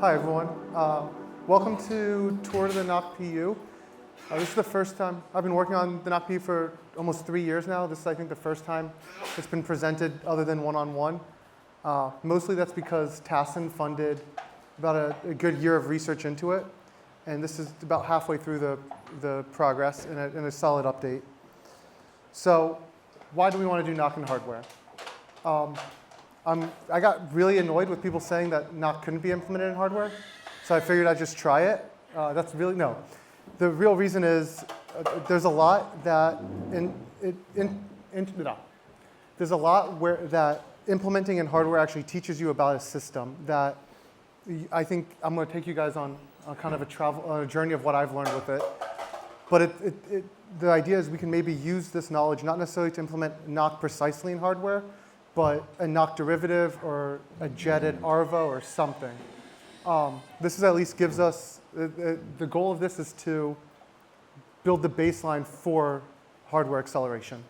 Hi, everyone. Welcome to Tour of the NockPU. This is the first time I've been working on the NockPU for almost 3 years now. This is, I think, the first time it's been presented other than one-on-one. Mostly that's because TASN funded about a good year of research into it. And this is about halfway through the progress and a solid update. So why do we want to do Nock in hardware? I got really annoyed with people saying that Nock couldn't be implemented in hardware, so I figured I'd just try it. That's really, no. The real reason is there's a lot that, there's a lot that implementing in hardware actually teaches you about a system that I think I'm going to take you guys on kind of a journey of what I've learned with it. But the idea is we can maybe use this knowledge not necessarily to implement Nock precisely in hardware, but a Nock derivative or a jetted Arvo or something. This is at least gives us, the goal of this is to build the baseline for hardware acceleration.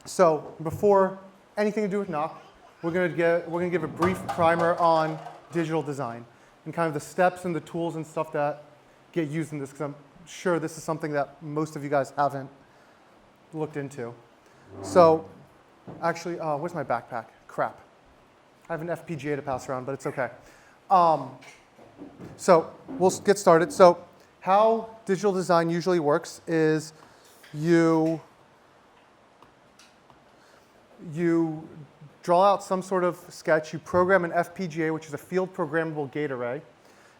So before anything to do with Nock, we're going to give a brief primer on digital design and kind of the steps and the tools and stuff that get used in this, because I'm sure this is something that most of you guys haven't looked into. So actually, where's my backpack? Crap. I have an FPGA to pass around, but it's OK. So we'll get started. So how digital design usually works is you draw out some sort of sketch. You program an FPGA, which is a field programmable gate array.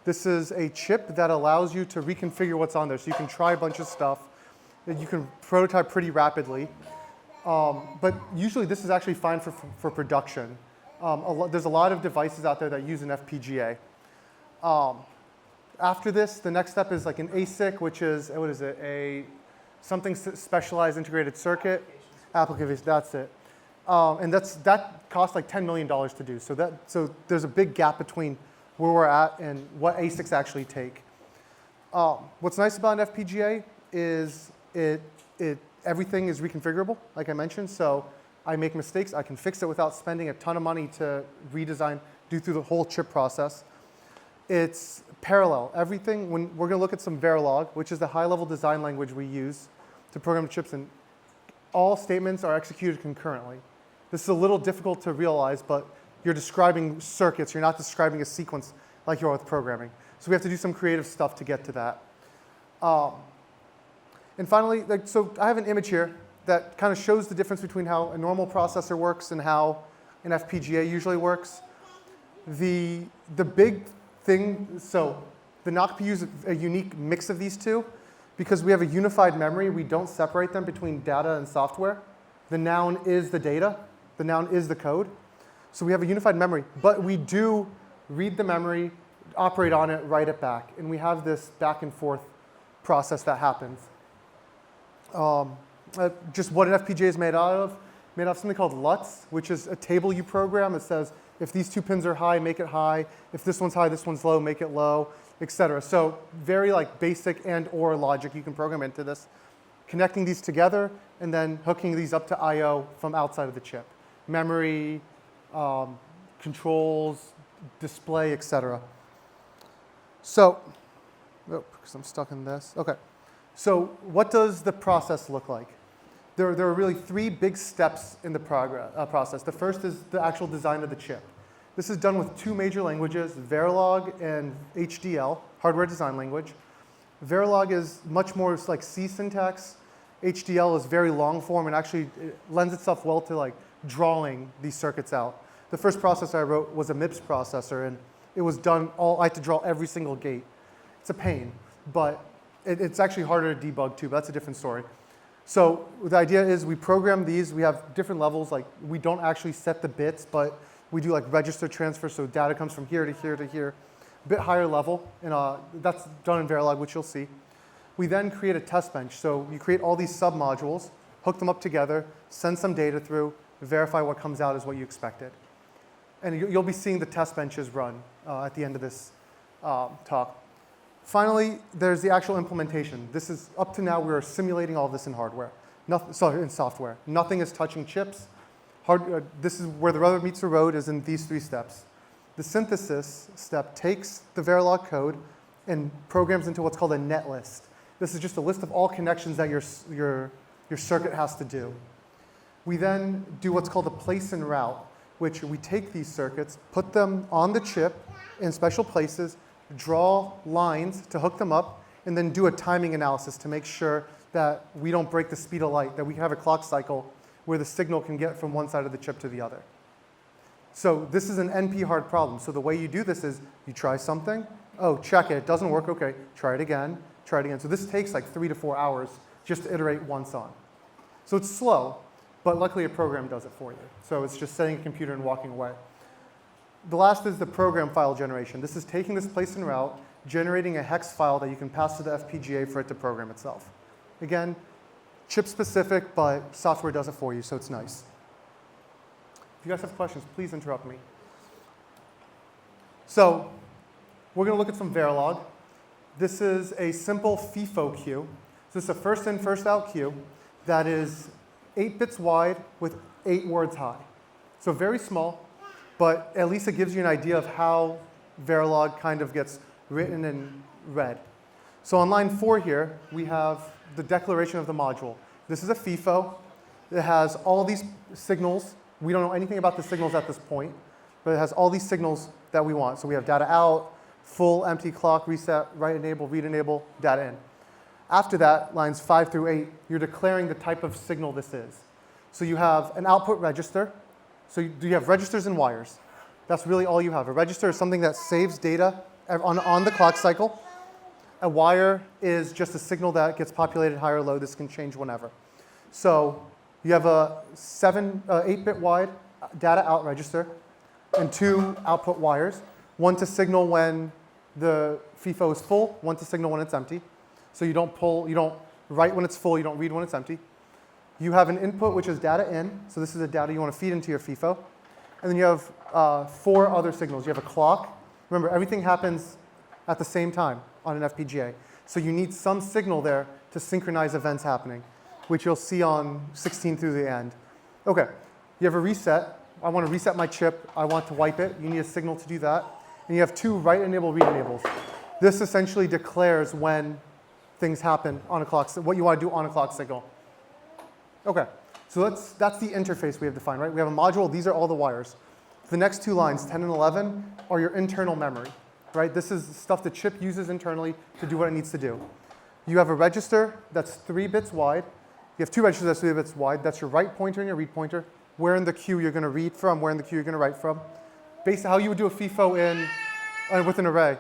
This is a chip that allows you to reconfigure what's on there. So you can try a bunch of stuff that you can prototype pretty rapidly. But usually this is actually fine for production. There's a lot of devices out there that use an FPGA. After this, the next step is like an ASIC, which is, what is it, something specialized integrated circuit. Application, that's it. And that costs like $10 million to do. So there's a big gap between where we're at and what ASICs actually take. What's nice about an FPGA is everything is reconfigurable, like I mentioned. So I make mistakes. I can fix it without spending a ton of money to redesign, do through the whole chip process. It's parallel. Everything, we're going to look at some Verilog, which is the high-level design language we use to program chips, and all statements are executed concurrently. This is a little difficult to realize, but you're describing circuits. You're not describing a sequence like you are with programming. So we have to do some creative stuff to get to that. And finally, so I have an image here that kind of shows the difference between how a normal processor works and how an FPGA usually works. The big thing, so the NockPU is a unique mix of these two. Because we have a unified memory, we don't separate them between data and software. The noun is the data. The noun is the code. So we have a unified memory. But we do read the memory, operate on it, write it back. And we have this back and forth process that happens. Just what an FPGA is made out of something called LUTs, which is a table you program that says, if these two pins are high, make it high. If this one's high, this one's low, make it low, et cetera. So very like basic and or logic you can program into this. Connecting these together and then hooking these up to I/O from outside of the chip. Memory, controls, display, et cetera. So, because I'm stuck in this. OK. So what does the process look like? There are really 3 big steps in the process. The first is the actual design of the chip. This is done with 2 major languages, Verilog and HDL, hardware design language. Verilog is much more like C syntax. HDL is very long form and actually it lends itself well to like drawing these circuits out. The first processor I wrote was a MIPS processor, and it was done I had to draw every single gate. It's a pain, but it's actually harder to debug too, but that's a different story. So the idea is we program these. We have different levels. Like we don't actually set the bits, but we do like register transfer, so data comes from here to here to here. A bit higher level, and that's done in Verilog, which you'll see. We then create a test bench. So you create all these sub-modules, hook them up together, send some data through, verify what comes out is what you expected. And you'll be seeing the test benches run at the end of this talk. Finally, there's the actual implementation. This is, up to now, we're simulating all of this in hardware, in software. Nothing is touching chips. This is where the rubber meets the road, is in these 3 steps. The synthesis step takes the Verilog code and programs into what's called a net list. This is just a list of all connections that your circuit has to do. We then do what's called a place and route, which we take these circuits, put them on the chip in special places, draw lines to hook them up, and then do a timing analysis to make sure that we don't break the speed of light, that we have a clock cycle where the signal can get from one side of the chip to the other. So this is an NP-hard problem. So the way you do this is you try something, oh, check it doesn't work, okay, try it again, try it again. So this takes like 3 to 4 hours just to iterate once on. So it's slow, but luckily a program does it for you. So it's just setting a computer and walking away. The last is the program file generation. This is taking this place and route, generating a hex file that you can pass to the FPGA for it to program itself. Again, chip specific, but software does it for you, so it's nice. If you guys have questions, please interrupt me. So we're going to look at some Verilog. This is a simple FIFO queue. So this is a first in, first out queue that is 8 bits wide with 8 words high. So very small, but at least it gives you an idea of how Verilog kind of gets written and read. So on line 4 here, we have the declaration of the module. This is a FIFO. It has all these signals. We don't know anything about the signals at this point, but it has all these signals that we want. So we have data out, full empty clock, reset, write enable, read enable, data in. After that, lines 5 through 8, you're declaring the type of signal this is. So you have an output register. So you have registers and wires. That's really all you have. A register is something that saves data on the clock cycle. A wire is just a signal that gets populated high or low. This can change whenever. So you have a 8-bit wide data out register and 2 output wires, one to signal when the FIFO is full, one to signal when it's empty. So you don't write when it's full, you don't read when it's empty. You have an input, which is data in. So this is the data you want to feed into your FIFO. And then you have 4 other signals. You have a clock. Remember, everything happens at the same time on an FPGA. So you need some signal there to synchronize events happening, which you'll see on 16 through the end. OK, you have a reset. I want to reset my chip. I want to wipe it. You need a signal to do that. And you have 2 write enable, read enables. This essentially declares when things happen on a clock, what you want to do on a clock signal. OK, so that's the interface we have defined, right? We have a module. These are all the wires. The next 2 lines, 10 and 11, are your internal memory, right? This is stuff the chip uses internally to do what it needs to do. You have a register that's 3 bits wide. You have 2 registers that's 3 bits wide. That's your write pointer and your read pointer. Where in the queue you're going to read from, where in the queue you're going to write from. Based on how you would do a FIFO with an array.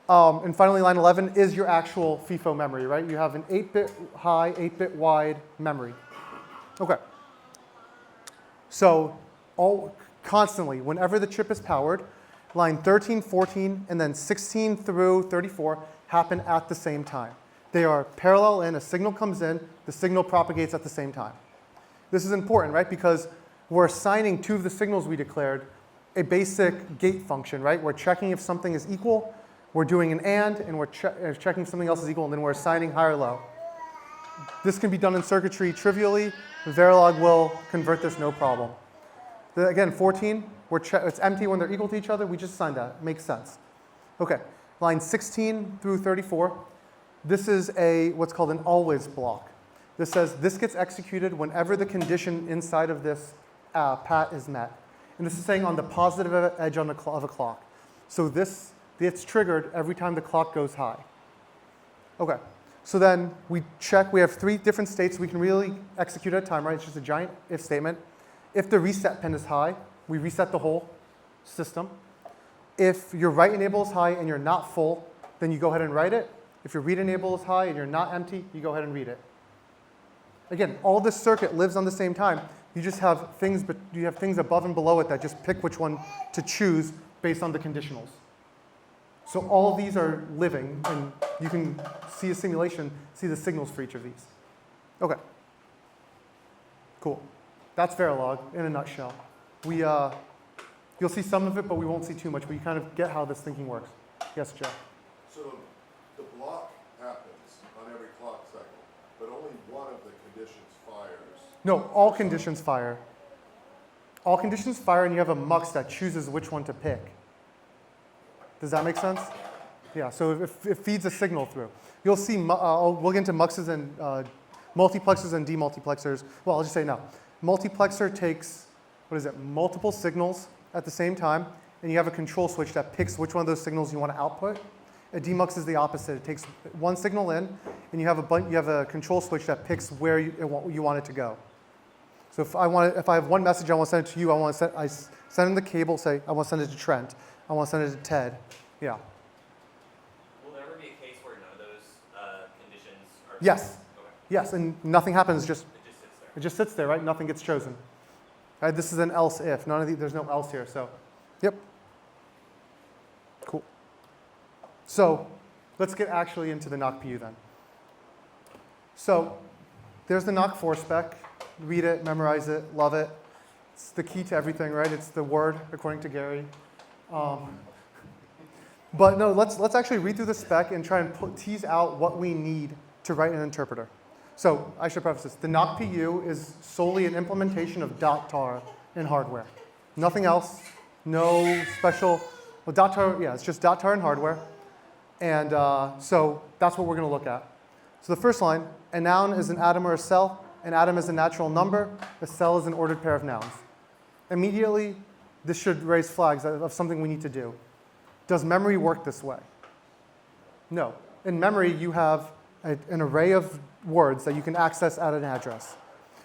And finally, line 11 is your actual FIFO memory, right? You have an 8-bit high, 8-bit wide memory. OK. So constantly, whenever the chip is powered, line 13, 14, and then 16 through 34 happen at the same time. They are parallel in. A signal comes in. The signal propagates at the same time. This is important, right? Because we're assigning 2 of the signals we declared a basic gate function, right? We're checking if something is equal. We're doing an and we're checking if something else is equal, and then we're assigning high or low. This can be done in circuitry trivially. Verilog will convert this no problem. Again, 14, it's empty when they're equal to each other. We just assigned that. Makes sense. OK, line 16 through 34. This is what's called an always block. This says this gets executed whenever the condition inside of this pat is met. And this is saying on the positive edge of a clock. So this gets triggered every time the clock goes high. OK, so then we check. We have 3 different states we can really execute at a time, right? It's just a giant if statement. If the reset pin is high, we reset the whole system. If your write enable is high and you're not full, then you go ahead and write it. If your read enable is high and you're not empty, you go ahead and read it. Again, all this circuit lives on the same time. You just have things, but you have things above and below it that just pick which one to choose based on the conditionals. So all of these are living, and you can see a simulation, see the signals for each of these. OK, cool. That's Verilog in a nutshell. You'll see some of it, but we won't see too much. But you kind of get how this thinking works. Yes, Jeff? So the block happens on every clock cycle, but only one of the conditions fires. No, all conditions fire. all conditions fire and you have a mux that chooses which one to pick. Does that make sense? Yeah, so it feeds a signal through. You'll see, we'll get into muxes and multiplexers and demultiplexers. Well, I'll just say no. Multiplexer takes, multiple signals at the same time, and you have a control switch that picks which one of those signals you want to output. A demux is the opposite. It takes one signal in, and you have a control switch that picks where you want it to go. So if I have one message I want to send it to you, I send in the cable, say I want to send it to Trent. I want to send it to Ted. Yeah. Will there ever be a case where none of those conditions are? Yes. Okay. Yes, and nothing happens. It just sits there. It just sits there, right? Nothing gets chosen. Right, this is an else if. There's no else here, so, yep. Cool. So let's get actually into the NockPU then. So there's the Nock 4 spec. Read it, memorize it, love it. It's the key to everything, right? It's the word, according to Gary. But no, let's actually read through the spec and try and tease out what we need to write an interpreter. So I should preface this. The NockPU is solely an implementation of .tar in hardware. Nothing else. No special. Well, .tar, yeah, it's just .tar in hardware. And so that's what we're going to look at. So the first line, a noun is an atom or a cell. An atom is a natural number. A cell is an ordered pair of nouns. Immediately, this should raise flags of something we need to do. Does memory work this way? No. In memory, you have an array of words that you can access at an address.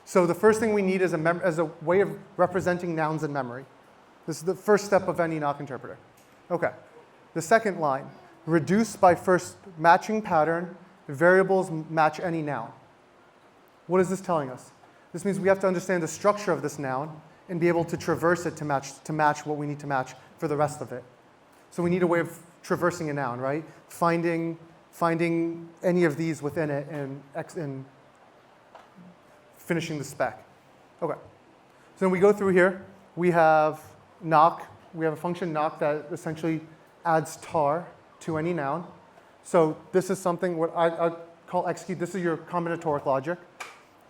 So the first thing we need is a way of representing nouns in memory. This is the first step of any Nock interpreter. Okay. The second line, reduce by first matching pattern, variables match any noun. What is this telling us? This means we have to understand the structure of this noun and be able to traverse it to match what we need to match for the rest of it. So we need a way of traversing a noun, right? Finding any of these within it and finishing the spec. Okay. So then we go through here. We have Nock. We have a function Nock that essentially adds tar to any noun. So this is something what I call execute. This is your combinatoric logic.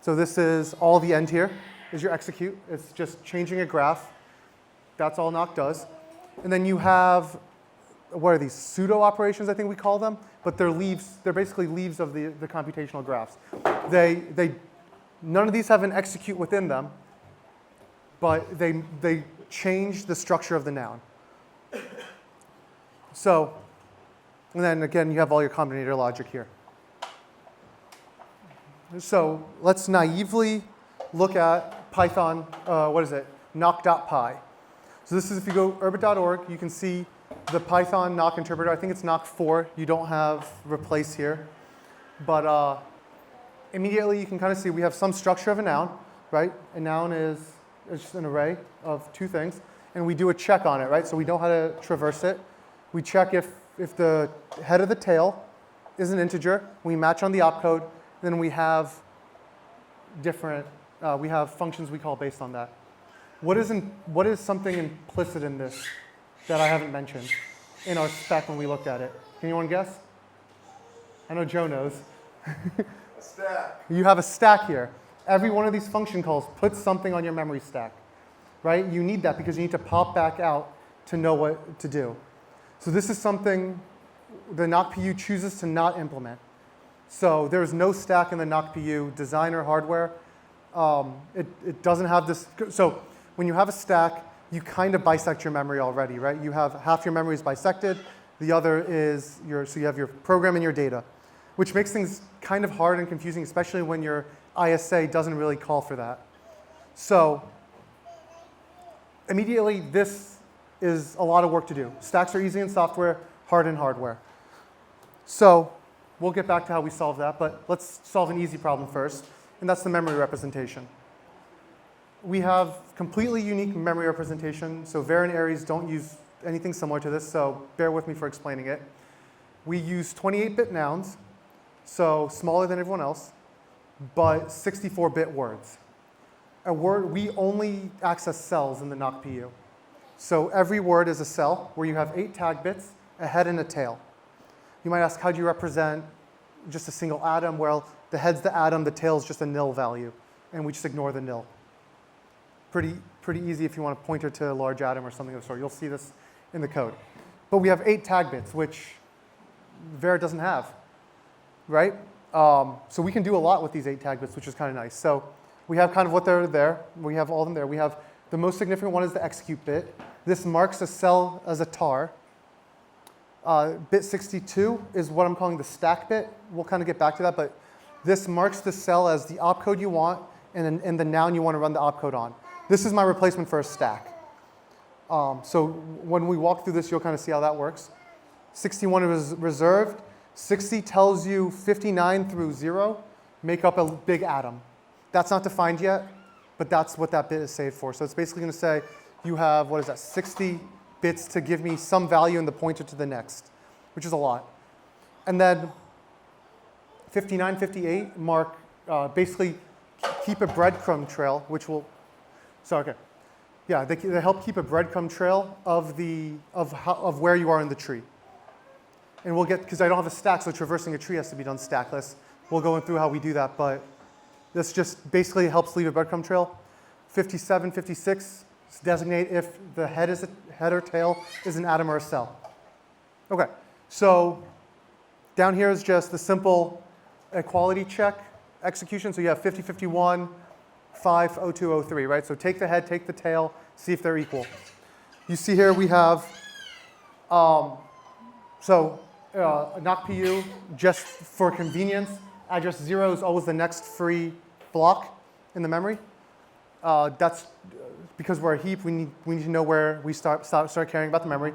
So this is all the end here is your execute. It's just changing a graph. That's all Nock does. And then you have, what are these, pseudo operations, I think we call them, but they're leaves. They're basically leaves of the computational graphs. None of these have an execute within them, but they change the structure of the noun. So, and then again, you have all your combinator logic here. So let's naively look at Python, Nock.py. So this is, if you go urbit.org, you can see the Python Nock interpreter. I think it's Nock 4. You don't have replace here. But immediately you can kind of see we have some structure of a noun, right? A noun is just an array of two things. And we do a check on it, right? So we know how to traverse it. We check if the head of the tail is an integer. We match on the opcode. Then we have we have functions we call based on that. What is something implicit in this that I haven't mentioned in our spec when we looked at it? Can anyone guess? I know Joe knows. A stack. You have a stack here. Every one of these function calls puts something on your memory stack, right? You need that because you need to pop back out to know what to do. So this is something the NockPU chooses to not implement. So there's no stack in the NockPU design or hardware. It doesn't have this. So when you have a stack, you kind of bisect your memory already, right? You have half your memory is bisected. The other is so you have your program and your data, which makes things kind of hard and confusing, especially when your ISA doesn't really call for that. So immediately, this is a lot of work to do. Stacks are easy in software, hard in hardware. So we'll get back to how we solve that, but let's solve an easy problem first, and that's the memory representation. We have completely unique memory representation, so Ver and Aries don't use anything similar to this, so bear with me for explaining it. We use 28-bit nouns, so smaller than everyone else, but 64-bit words. We only access cells in the NockPU. So every word is a cell where you have 8 tag bits, a head and a tail. You might ask, how do you represent just a single atom? Well, the head's the atom, the tail's just a nil value, and we just ignore the nil. Pretty pretty easy if you want to pointer to a large atom or something of the sort. You'll see this in the code. But we have 8 tag bits, which Vera doesn't have, right? So we can do a lot with these 8 tag bits, which is kind of nice. So we have kind of what they're there. We have all of them there. We have the most significant one is the execute bit. This marks a cell as a tar. Bit 62 is what I'm calling the stack bit. We'll kind of get back to that, but this marks the cell as the opcode you want and the noun you want to run the opcode on. This is my replacement for a stack. So when we walk through this, you'll kind of see how that works. 61 is reserved. 60 tells you 59 through 0 make up a big atom. That's not defined yet, but that's what that bit is saved for. So it's basically going to say you have, 60 bits to give me some value in the pointer to the next, which is a lot. And then 59, 58 mark, basically keep a breadcrumb trail, which will, they help keep a breadcrumb trail of where you are in the tree. And we'll get, because I don't have a stack, so traversing a tree has to be done stackless. We'll go through how we do that, but this just basically helps leave a breadcrumb trail. 57, 56 designate if the head or tail is an atom or a cell. Okay, so down here is just the simple equality check execution. So you have 50, 51, 5, 02, 03, right? So take the head, take the tail, see if they're equal. You see here we have, NockPU, just for convenience, address 0 is always the next free block in the memory. That's because we're a heap, we need to know where we start caring about the memory.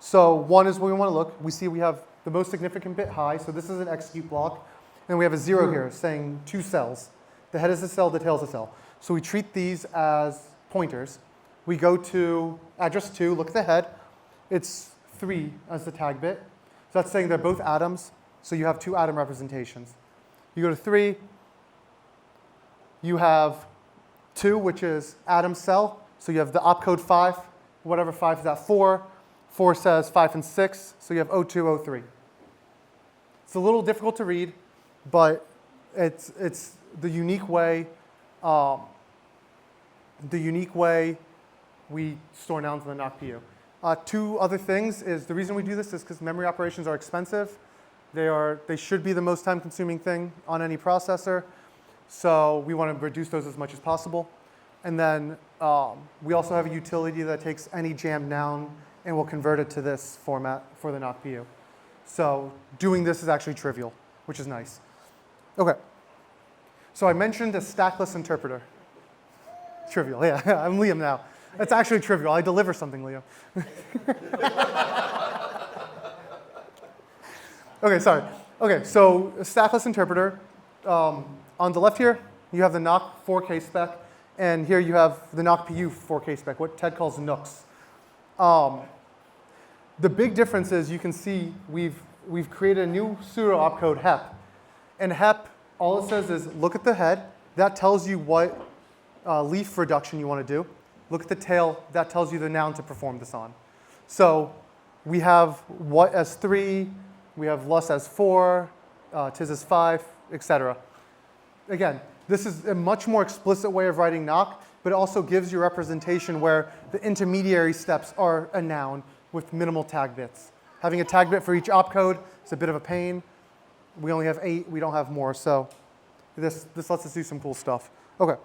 So 1 is where we want to look. We see we have the most significant bit high, so this is an execute block. And we have a 0 here saying 2 cells. The head is a cell, the tail is a cell. So we treat these as pointers. We go to address 2, look at the head. It's 3 as the tag bit. So that's saying they're both atoms, so you have 2 atom representations. You go to 3, you have 2, which is atom cell. So you have the opcode 5, whatever 5 is at 4. 4 says 5 and 6, so you have 02, 03. It's a little difficult to read, but it's the unique way we store nouns in the NockPU. 2 other things is the reason we do this is because memory operations are expensive. They should be the most time-consuming thing on any processor, so we want to reduce those as much as possible. And then we also have a utility that takes any jammed noun and will convert it to this format for the NockPU. So doing this is actually trivial, which is nice. Okay. So I mentioned a stackless interpreter. Trivial, yeah. I'm Liam now. That's actually trivial. I deliver something, Liam. Okay, sorry. Okay, so a stackless interpreter. On the left here, you have the Nock 4K spec, and here you have the NockPU 4K spec, what Ted calls nooks. The big difference is you can see we've created a new pseudo opcode HEP. And HEP, all it says is look at the head. That tells you what leaf reduction you want to do. Look at the tail. That tells you the noun to perform this on. So we have what as 3. We have lus as 4, tis as 5, etc. Again, this is a much more explicit way of writing Nock, but it also gives you representation where the intermediary steps are a noun with minimal tag bits. Having a tag bit for each opcode is a bit of a pain. We only have 8. We don't have more, so this lets us do some cool stuff. Okay.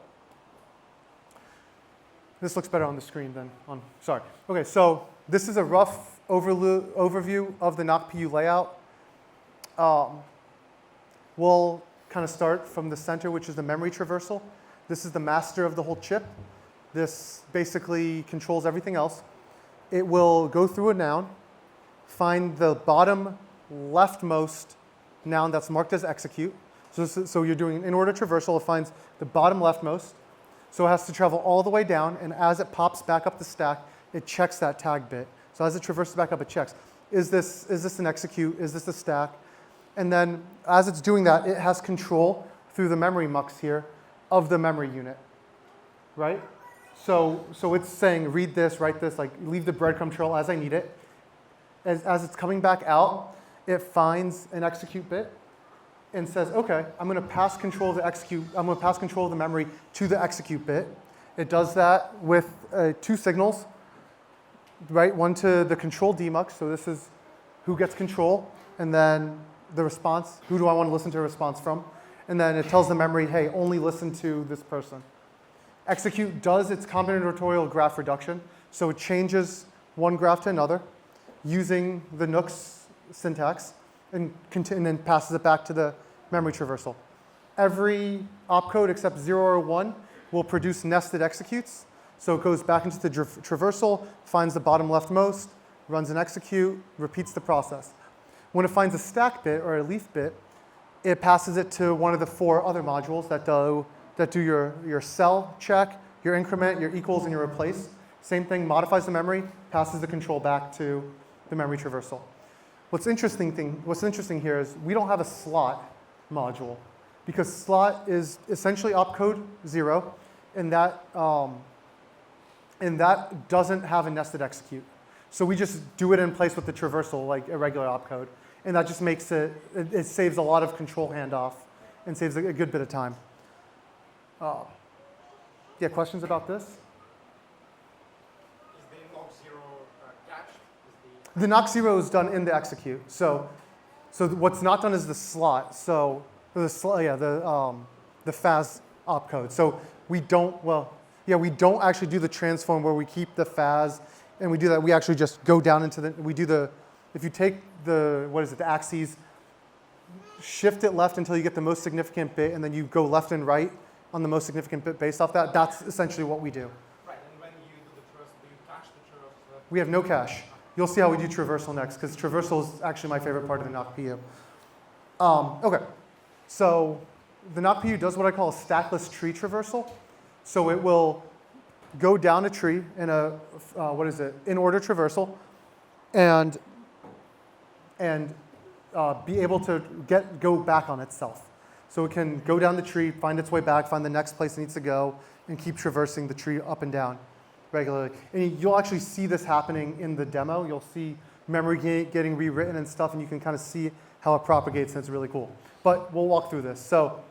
This looks better on the screen than on, sorry. Okay, so this is a rough overview of the NockPU layout. We'll kind of start from the center, which is the memory traversal. This is the master of the whole chip. This basically controls everything else. It will go through a noun, find the bottom leftmost noun that's marked as execute. So you're doing an in-order traversal. It finds the bottom leftmost. So it has to travel all the way down, and as it pops back up the stack, it checks that tag bit. So as it traverses back up, it checks, is this an execute? Is this a stack? And then as it's doing that, it has control through the memory mux here of the memory unit, right? So it's saying, read this, write this, like leave the breadcrumb trail as I need it. As it's coming back out, it finds an execute bit and says, okay, I'm going to pass control of the execute. I'm going to pass control of the memory to the execute bit. It does that with 2 signals, right? One to the control demux, so this is who gets control, and then the response, who do I want to listen to a response from? And then it tells the memory, hey, only listen to this person. Execute does its combinatorial graph reduction, so it changes one graph to another using the Nock's syntax and then passes it back to the memory traversal. Every opcode except 0 or 1 will produce nested executes. So it goes back into the traversal, finds the bottom leftmost, runs an execute, repeats the process. When it finds a stack bit or a leaf bit, it passes it to one of the 4 other modules that do your cell check, your increment, your equals, and your replace. Same thing, modifies the memory, passes the control back to the memory traversal. What's interesting here is we don't have a slot module because slot is essentially opcode 0, and that doesn't have a nested execute. So we just do it in place with the traversal like a regular opcode, and that just makes it saves a lot of control handoff and saves a good bit of time. Yeah, questions about this? Is the Nock 0 cached? The Nock 0 is done in the execute. So what's not done is the slot. So the faz opcode. So we don't actually do the transform where we keep the faz and we do that. We actually just go down into if you take the axes, shift it left until you get the most significant bit, and then you go left and right on the most significant bit based off that. That's essentially what we do. Right, and when you do the traversal, do you cache the traversal? We have no cache. You'll see how we do traversal next, because traversal is actually my favorite part of the NockPU. Okay, so the NockPU does what I call a stackless tree traversal. So it will go down a tree in a, in order traversal, and be able to go back on itself. So it can go down the tree, find its way back, find the next place it needs to go, and keep traversing the tree up and down regularly. And you'll actually see this happening in the demo. You'll see memory getting rewritten and stuff, and you can kind of see how it propagates, and it's really cool. But we'll walk through this. So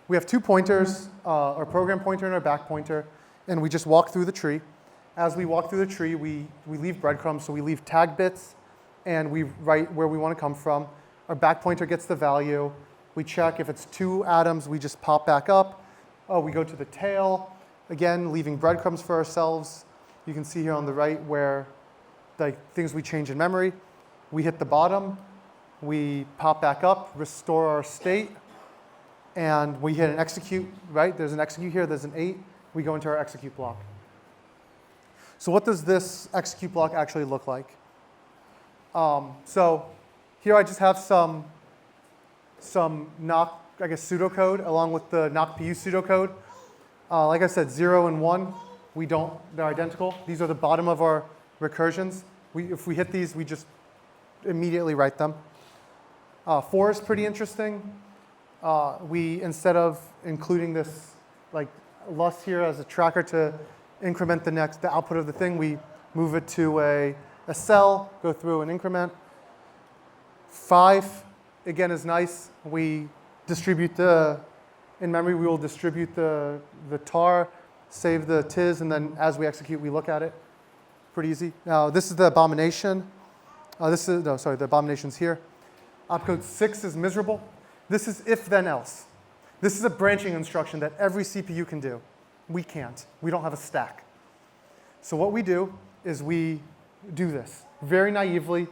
we have 2 pointers, our program pointer and our back pointer, and we just walk through the tree. As we walk through the tree, we leave breadcrumbs, so we leave tag bits, and we write where we want to come from. Our back pointer gets the value. We check if it's 2 atoms, we just pop back up. We go to the tail, again, leaving breadcrumbs for ourselves. You can see here on the right where the things we change in memory. We hit the bottom, we pop back up, restore our state, and we hit an execute, right? There's an execute here, there's an 8. We go into our execute block. So what does this execute block actually look like? So here I just have some Nock, pseudocode along with the NockPU pseudocode. Like I said, 0 and 1, they're identical. These are the bottom of our recursions. If we hit these, we just immediately write them. 4 is pretty interesting. Instead of including this lust here as a tracker to increment the output of the thing, we move it to a cell, go through an increment. 5, again, is nice. We distribute in memory, we will distribute the tar, save the tiz, and then as we execute, we look at it. Pretty easy. Now, this is the abomination. The abomination's here. Opcode 6 is miserable. This is if then else. This is a branching instruction that every CPU can do. We can't. We don't have a stack. So what we do is we do this. Very naively,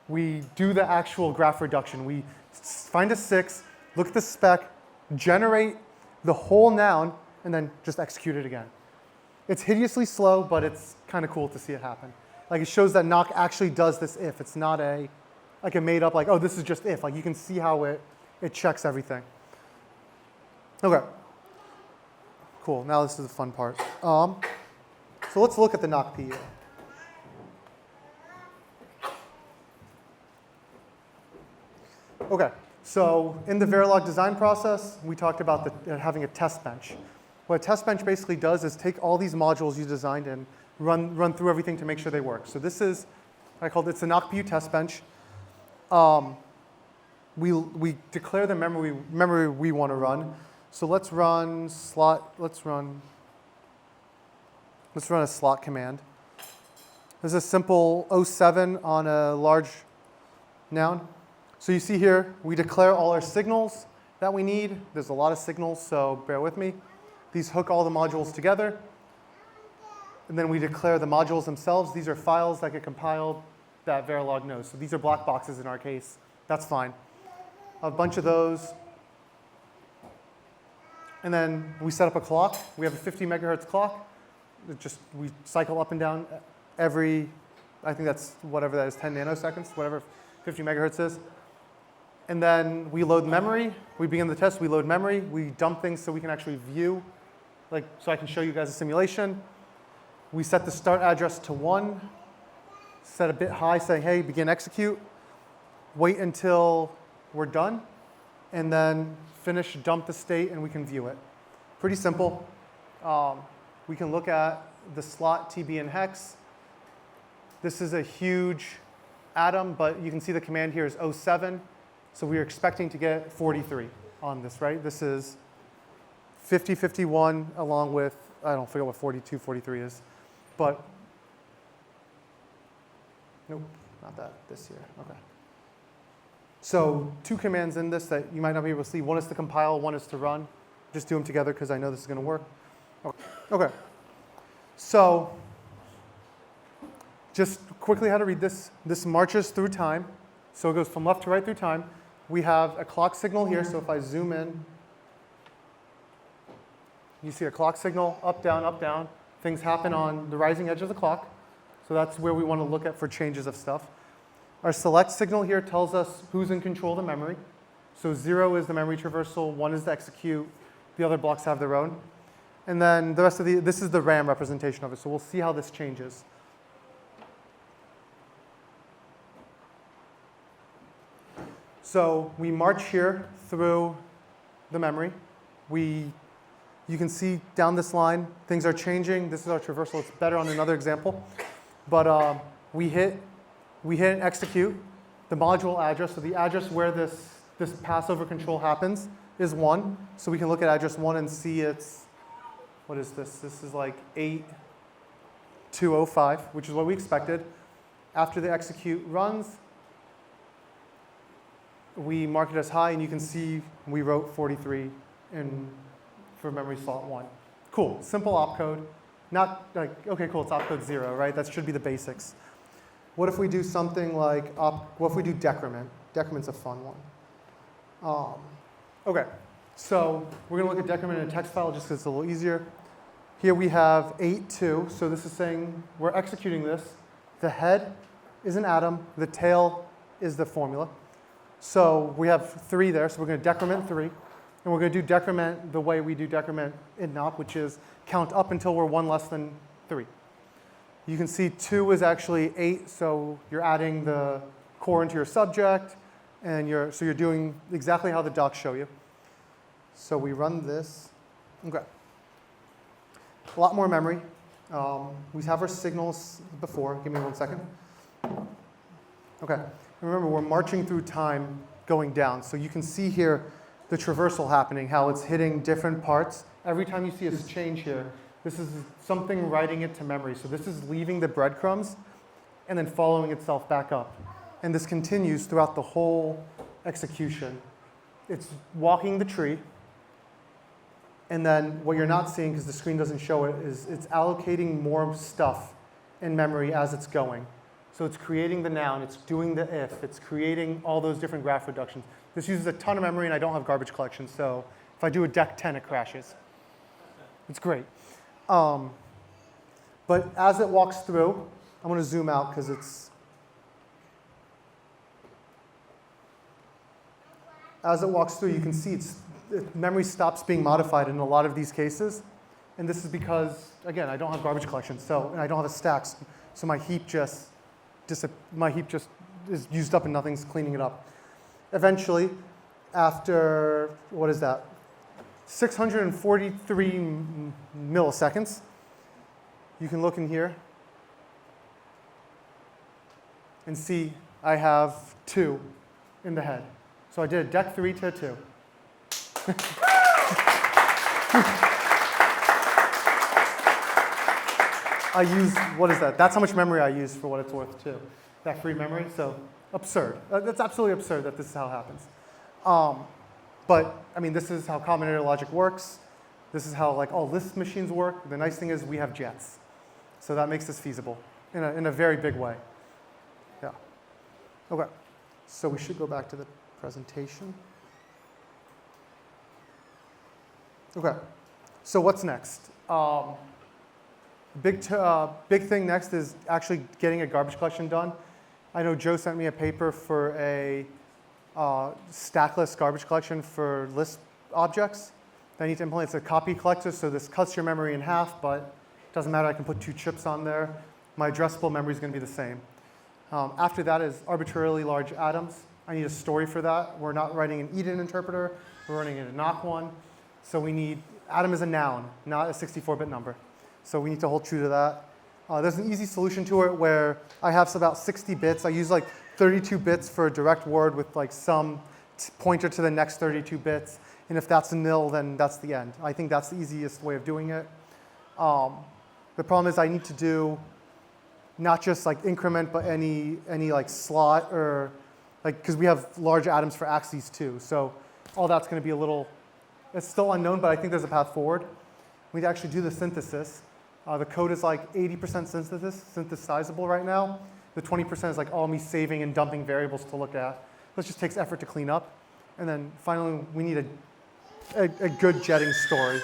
we do the actual graph reduction. We find a 6, look at the spec, generate the whole noun, and then just execute it again. It's hideously slow, but it's kind of cool to see it happen. It shows that Nock actually does this if. It's not a made up, oh, this is just if. You can see how it checks everything. Okay. Cool. Now this is the fun part. So let's look at the NockPU. Okay. So in the Verilog design process, we talked about having a test bench. What a test bench basically does is take all these modules you designed and run through everything to make sure they work. So this is, it's a NockPU test bench. We declare the memory we want to run. So let's run Let's run a slot command. This is a simple 07 on a large noun. So you see here, we declare all our signals that we need. There's a lot of signals, so bear with me. These hook all the modules together. And then we declare the modules themselves. These are files that get compiled that Verilog knows. So these are black boxes in our case. That's fine. A bunch of those. And then we set up a clock. We have a 50 megahertz clock. We cycle up and down every, I think that's whatever that is, 10 nanoseconds, whatever 50 megahertz is. And then we load memory. We begin the test. We load memory. We dump things so we can actually view, so I can show you guys a simulation. We set the start address to 1, set a bit high saying, hey, begin execute. Wait until we're done, and then finish, dump the state, and we can view it. Pretty simple. We can look at the slot TB and hex. This is a huge atom, but you can see the command here is 07. So we are expecting to get 43 on this, right? This is 50, 51, along with, I don't forget what 42, 43 is. But, nope, not that, this here, okay. So 2 commands in this that you might not be able to see. One is to compile, one is to run. Just do them together because I know this is going to work. Okay, so just quickly how to read this. This marches through time. So it goes from left to right through time. We have a clock signal here, so if I zoom in, you see a clock signal, up, down, up, down. Things happen on the rising edge of the clock. So that's where we want to look at for changes of stuff. Our select signal here tells us who's in control of the memory. So 0 is the memory traversal, 1 is the execute, the other blocks have their own. And then the rest of this is the RAM representation of it, so we'll see how this changes. So we march here through the memory. You can see down this line, things are changing. This is our traversal. It's better on another example. But we hit and execute the module address. So the address where this passover control happens is 1. So we can look at address 1 and see it's, what is this? This is like 8205, which is what we expected. After the execute runs, we mark it as high, and you can see we wrote 43 for memory slot 1. Cool, simple opcode. Not like, okay, cool, it's opcode 0, right? That should be the basics. What if we do something like, what if we do decrement? Decrement's a fun one. Okay, so we're going to look at decrement in a text file just because it's a little easier. Here we have 8.2, so this is saying we're executing this. The head is an atom, the tail is the formula. So we have 3 there, so we're going to decrement 3. And we're going to do decrement the way we do decrement in Nock, which is count up until we're 1 less than 3. You can see 2 is actually 8, so you're adding the core into your subject, and so you're doing exactly how the docs show you. So we run this. Okay. A lot more memory. We have our signals before. Give me 1 second. Okay. Remember, we're marching through time going down. So you can see here the traversal happening, how it's hitting different parts. Every time you see a change here, this is something writing it to memory. So this is leaving the breadcrumbs and then following itself back up. And this continues throughout the whole execution. It's walking the tree. And then what you're not seeing, because the screen doesn't show it, is it's allocating more stuff in memory as it's going. So it's creating the noun, it's doing the if, it's creating all those different graph reductions. This uses a ton of memory, and I don't have garbage collection, so if I do a dec 10, it crashes. It's great. But as it walks through, I'm going to zoom out because it's, as it walks through, you can see memory stops being modified in a lot of these cases. And this is because, again, I don't have garbage collection, and I don't have a stack, so my heap just is used up and nothing's cleaning it up. Eventually, after, what is that, 643 milliseconds, you can look in here and see I have 2 in the head. So I did a dec 3 to a 2. I use, what is that? That's how much memory I use for what it's worth too. That free memory, so absurd. That's absolutely absurd that this is how it happens. But I mean, this is how combinatorial logic works. This is how like all Lisp machines work. The nice thing is we have jets. So that makes this feasible in a very big way. Yeah. Okay, so we should go back to the presentation. Okay, so what's next? Big thing next is actually getting a garbage collection done. I know Joe sent me a paper for a stackless garbage collection for Lisp objects that I need to implement. It's a copy collector, so this cuts your memory in half, but it doesn't matter, I can put 2 chips on there. My addressable memory is going to be the same. After that is arbitrarily large atoms. I need a story for that. We're not writing an Eden interpreter, we're running in a Nock one. So we need, atom is a noun, not a 64-bit number. So we need to hold true to that. There's an easy solution to it where I have about 60 bits. I use like 32 bits for a direct word with like some pointer to the next 32 bits. And if that's a nil, then that's the end. I think that's the easiest way of doing it. The problem is I need to do not just like increment, but any like slot or like, because we have large atoms for axes too. So all that's going to be a little, it's still unknown, but I think there's a path forward. We need to actually do the synthesis. The code is like 80% synthesizable right now. The 20% is like all me saving and dumping variables to look at. This just takes effort to clean up. And then finally, we need a good jetting story.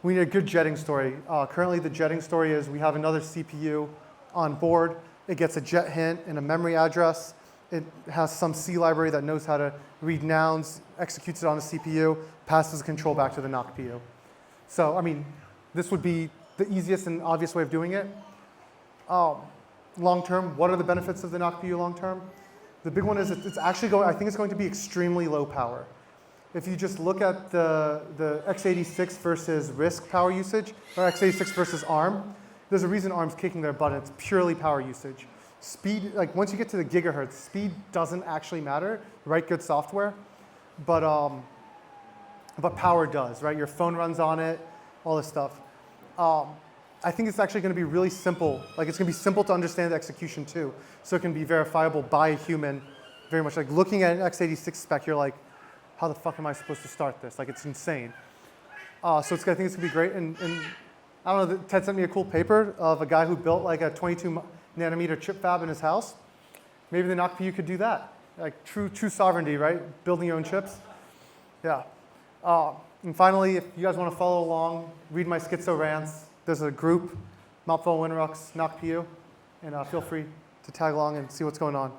We need a good jetting story. Currently, the jetting story is we have another CPU on board. It gets a jet hint and a memory address. It has some C library that knows how to read nouns, executes it on the CPU, passes the control back to the NockPU. So, I mean, this would be the easiest and obvious way of doing it. Long term, what are the benefits of the NockPU long term? The big one is it's actually going, I think it's going to be extremely low power. If you just look at the x86 versus RISC power usage, or x86 versus ARM, there's a reason ARM's kicking their butt. It's purely power usage. Speed, like once you get to the gigahertz, speed doesn't actually matter. Write good software, but power does, right? Your phone runs on it, all this stuff. I think it's actually going to be really simple. Like it's going to be simple to understand the execution too. So it can be verifiable by a human. Very much like looking at an x86 spec, you're like, how the fuck am I supposed to start this? Like it's insane. So I think it's going to be great. And I don't know, Ted sent me a cool paper of a guy who built like a 22 nanometer chip fab in his house. Maybe the NockPU could do that. Like true sovereignty, right? Building your own chips. Yeah. And finally, if you guys want to follow along, read my schizo rants. There's a group, mopfel-winrux, NockPU, and feel free to tag along and see what's going on.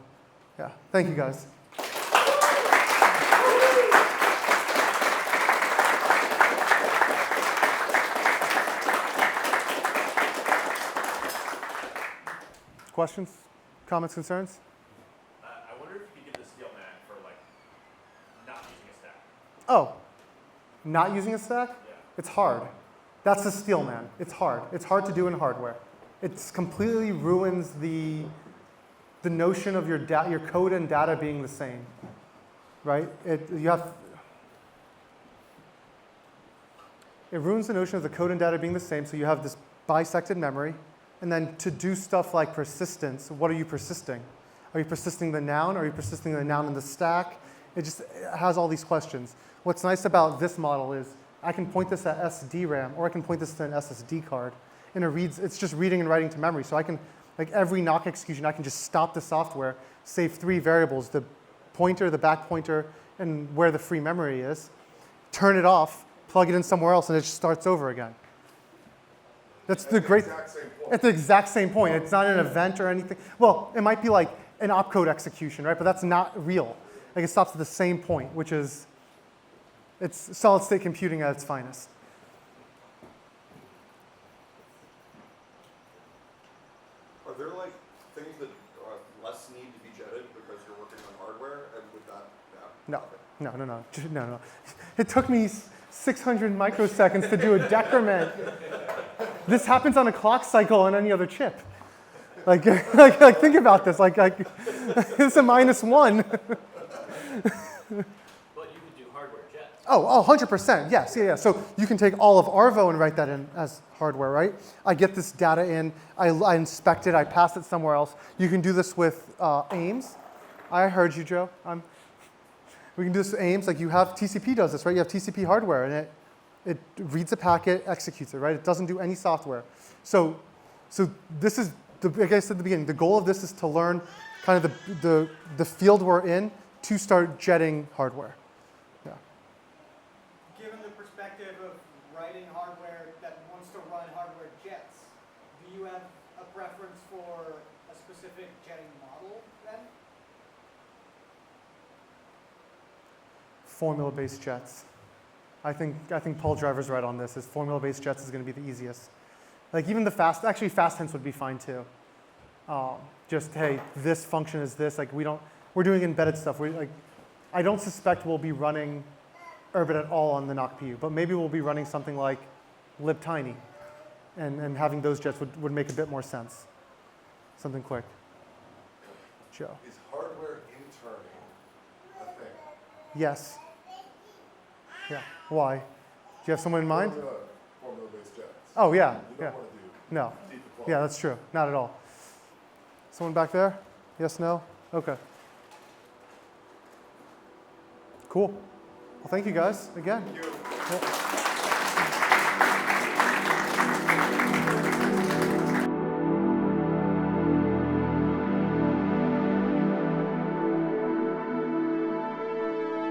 Yeah, thank you guys. Questions, comments, concerns? I wonder if you could give the steel man for like not using a stack. Oh, not using a stack? Yeah. It's hard. That's the steel man. It's hard. It's hard to do in hardware. It completely ruins the notion of your code and data being the same, right? It ruins the notion of the code and data being the same, so you have this bisected memory. And then to do stuff like persistence, what are you persisting? Are you persisting the noun? Are you persisting the noun in the stack? It has all these questions. What's nice about this model is I can point this at SDRAM, or I can point this to an SSD card. And it's just reading and writing to memory. So I can, like every Nock execution, I can just stop the software, save 3 variables, the pointer, the back pointer, and where the free memory is, turn it off, plug it in somewhere else, and it just starts over again. That's the great, at the exact same point. It's not an event or anything. Well, it might be like an opcode execution, right? But that's not real. Like it stops at the same point, which is, it's solid state computing at its finest. Are there like things that less need to be jetted because you're working on hardware, and would that? No. It took me 600 microseconds to do a decrement. This happens on a clock cycle on any other chip. Like think about this. It's a -1. But you could do hardware jets. Oh, 100%, yes, yeah. So you can take all of Arvo and write that in as hardware, right? I get this data in, I inspect it, I pass it somewhere else. You can do this with AIMS. I heard you, Joe. We can do this with AIMS, like you have, TCP does this, right? You have TCP hardware, and it reads a packet, executes it, right? It doesn't do any software. So this is, like I said at the beginning, the goal of this is to learn kind of the field we're in to start jetting hardware. Yeah. Given the perspective of writing hardware that wants to run hardware jets, do you have a preference for a specific jetting model then? Formula-based jets. I think Paul Driver's right on this. Is formula-based jets is going to be the easiest. Like even the fast hints would be fine too. Just hey, this function is this. Like we're doing embedded stuff. I don't suspect we'll be running Urbit at all on the NockPU, but maybe we'll be running something like libtiny, and having those jets would make a bit more sense. Something quick. Joe. Is hardware interning a thing? Yes. Yeah. Why? Do you have someone in mind? Formula-based jets. Oh yeah. You Yeah. don't want to do No. deep deployment. Yeah, that's true. Not at all. Someone back there? Yes, no? Okay. Cool. Well, thank you guys again. Thank you. Yeah.